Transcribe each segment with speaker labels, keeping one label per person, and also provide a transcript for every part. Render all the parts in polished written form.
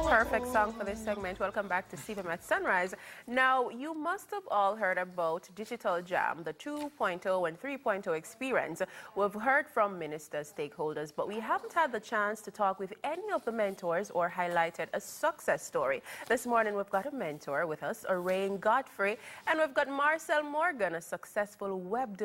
Speaker 1: Perfect song for this segment. Welcome back to CVM at Sunrise. Now, you must have all heard about Digital Jam, the 2.0 and 3.0 experience. We've heard from ministers, stakeholders, but we haven't had the chance to talk with any of the mentors or highlighted a success story. This morning, we've got a mentor with us, Oraine Godfrey, and we've got Marcel Morgan, a successful web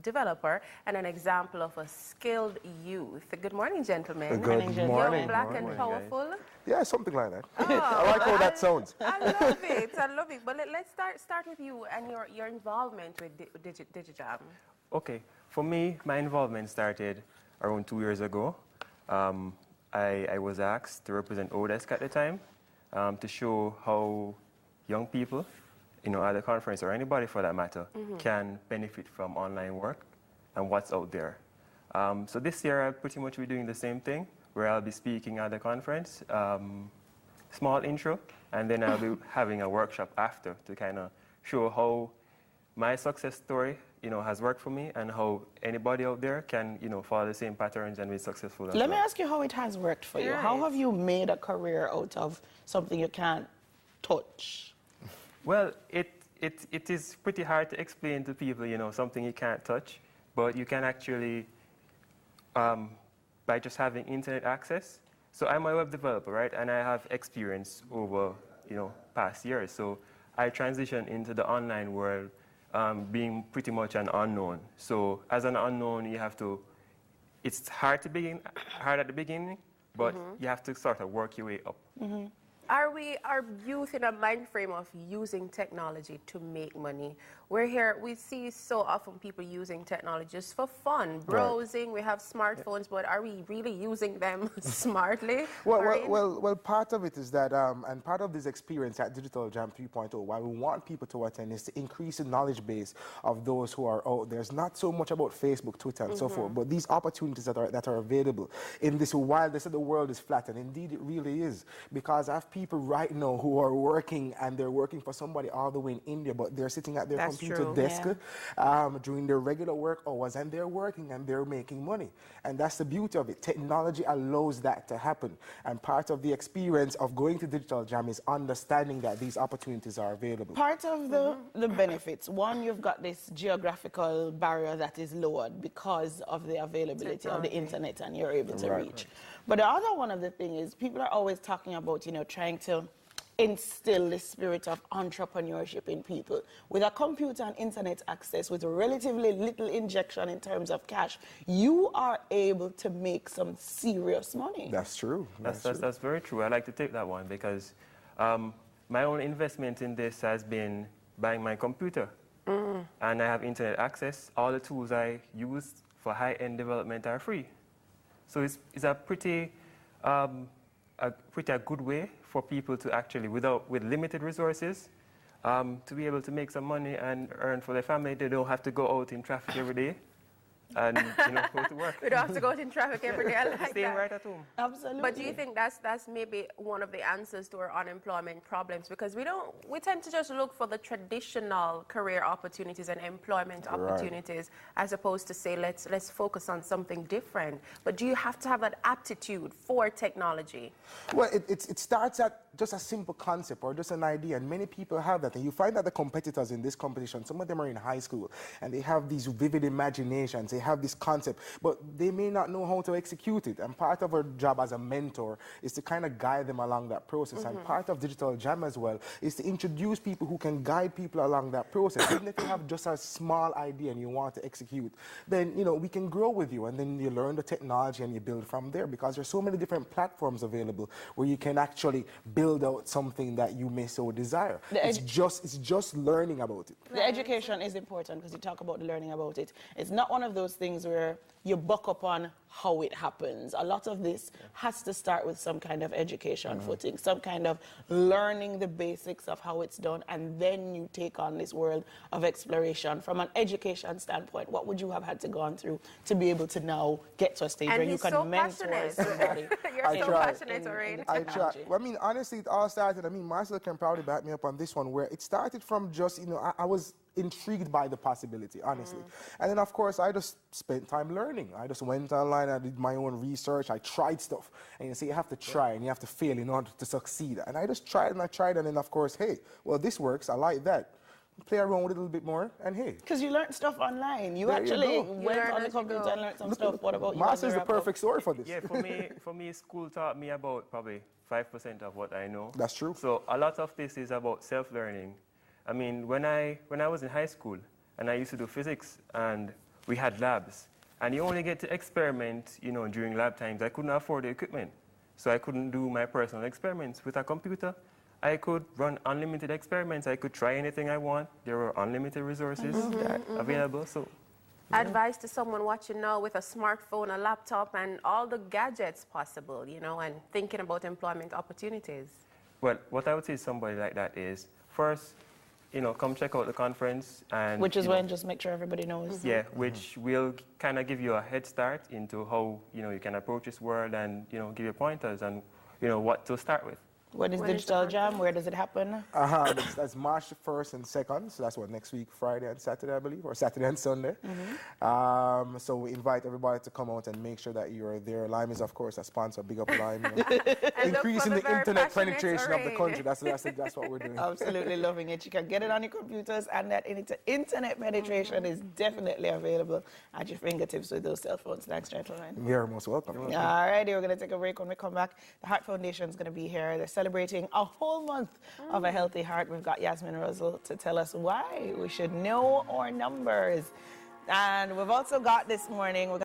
Speaker 1: developer and an example of a skilled youth. Good morning, gentlemen.
Speaker 2: Good morning.
Speaker 1: Young, black, and powerful.
Speaker 2: Yeah, something like that.
Speaker 1: Oh,
Speaker 2: I like how that sounds.
Speaker 1: I love it. I love it. But let's start with you and your involvement with DigiJam.
Speaker 3: Okay. For me, my involvement started around 2 years ago. I was asked to represent Odesk at the time to show how young people, at the conference or anybody for that matter, can benefit from online work and what's out there. So this year, I'll pretty much be doing the same thing, where I'll be speaking at the conference, small intro, and then I'll be having a workshop after to kind of show how my success story, has worked for me and how anybody out there can, follow the same patterns and be successful as well.
Speaker 4: Let me ask you how it has worked for you.
Speaker 1: Right.
Speaker 4: How have you made a career out of something you can't touch?
Speaker 3: Well, it is pretty hard to explain to people, something you can't touch, but you can actually, by just having internet access. So I'm a web developer, right? And I have experience over, past years. So I transitioned into the online world, being pretty much an unknown. So as an unknown, it's hard at the beginning, but you have to sort of work your way up.
Speaker 1: Are youth in a mind frame of using technology to make money? We see so often people using technology just for fun, browsing. Right. We have smartphones, but are we really using them smartly?
Speaker 2: Well, part of it is that, and part of this experience at Digital Jam 3.0, why we want people to attend is to increase the knowledge base of those who are out there. It's not so much about Facebook, Twitter, and so forth, but these opportunities that are available in this while they say the world is flat, and indeed it really is, because I have people right now who are working, and they're working for somebody all the way in India, but they're sitting at their computer desk doing their regular work hours, and they're working and they're making money. And that's the beauty of it. Technology allows that to happen. And part of the experience of going to Digital Jam is understanding that these opportunities are available.
Speaker 4: Part of the benefits, one, you've got this geographical barrier that is lowered because of the availability of the internet, and you're able to reach. But the other one of the thing is people are always talking about, trying to instill the spirit of entrepreneurship in people. With a computer and internet access, with relatively little injection in terms of cash, you are able to make some serious money.
Speaker 2: That's true.
Speaker 3: That's very true. I like to take that one because my own investment in this has been buying my computer. And I have internet access. All the tools I use for high-end development are free. So it's a pretty good way for people to actually, with limited resources, to be able to make some money and earn for their family. They don't have to go out in traffic every day and go to work.
Speaker 1: We don't have to go out in traffic every day. I like
Speaker 3: Staying
Speaker 1: that.
Speaker 3: right at home.
Speaker 4: Absolutely.
Speaker 1: But do you think that's maybe one of the answers to our unemployment problems? Because we tend to just look for the traditional career opportunities and employment opportunities, as opposed to say let's focus on something different. But do you have to have that aptitude for technology?
Speaker 2: Well, it starts at just a simple concept or just an idea, and many people have that. And you find that the competitors in this competition, some of them are in high school, and they have these vivid imaginations. They have this concept, but they may not know how to execute it. And part of our job as a mentor is to kind of guide them along that process. And part of Digital Jam as well is to introduce people who can guide people along that process. Even if you have just a small idea and you want to execute, then we can grow with you, and then you learn the technology and you build from there, because there's so many different platforms available where you can actually build out something that you may so desire. It's just learning about it.
Speaker 4: The education is important because you talk about the learning about it. It's not one of those things where you buck up on how it happens. A lot of this has to start with some kind of education footing, some kind of learning the basics of how it's done, and then you take on this world of exploration. From an education standpoint, what would you have had to go through to be able to now get to a stage where you can mentor somebody?
Speaker 1: You're so passionate, Oraine.
Speaker 2: I try. Well, I mean, honestly, it all started, Marcel can probably back me up on this one, where it started from just, I was intrigued by the possibility, honestly. And then, of course, I just spent time learning. learning. I just went online, I did my own research, I tried stuff. And you see, you have to try and you have to fail in order to succeed. And I just tried and I tried, and then of course, hey, well, this works, I like that. Play around with it a little bit more, and hey.
Speaker 4: Because you learned stuff online. You
Speaker 2: There
Speaker 4: actually
Speaker 2: you go.
Speaker 4: went on the computer and learned some stuff. What about you?
Speaker 2: Marcel is the perfect story for this.
Speaker 3: Yeah, for me, school taught me about probably 5% of what I know.
Speaker 2: That's true.
Speaker 3: So a lot of this is about self-learning. I mean, when I was in high school and I used to do physics and we had labs, and you only get to experiment, you know, during lab times. I couldn't afford the equipment, so I couldn't do my personal experiments. With a computer, I could run unlimited experiments. I could try anything I want. There were unlimited resources available. So,
Speaker 1: Advice to someone watching now with a smartphone, a laptop, and all the gadgets possible, you know, and thinking about employment opportunities.
Speaker 3: well, what I would say to somebody like that is, first, you know, come check out the conference. And
Speaker 4: Which is
Speaker 3: you know,
Speaker 4: when, just make sure everybody knows.
Speaker 3: yeah, which will kind of give you a head start into how, you know, you can approach this world and, you know, give you pointers and, you know, what to start with.
Speaker 4: When is Digital Jam? Where does it happen?
Speaker 2: That's March 1st and 2nd, so that's what, next week, Friday and Saturday, I believe, or Saturday and Sunday. So we invite everybody to come out and make sure that you're there. Lime is, of course, a sponsor. Big up Lime. You know. Increasing the internet penetration of the country. That's what we're doing.
Speaker 4: Absolutely loving it. You can get it on your computers, and that internet penetration is definitely available at your fingertips with those cell phones. Thanks, gentlemen.
Speaker 2: You're most welcome.
Speaker 4: All righty, we're going to take a break. When we come back, the Heart Foundation is going to be here. They're celebrating a whole month of a healthy heart. We've got Yasmin Russell to tell us why we should know our numbers. And we've also got this morning, we're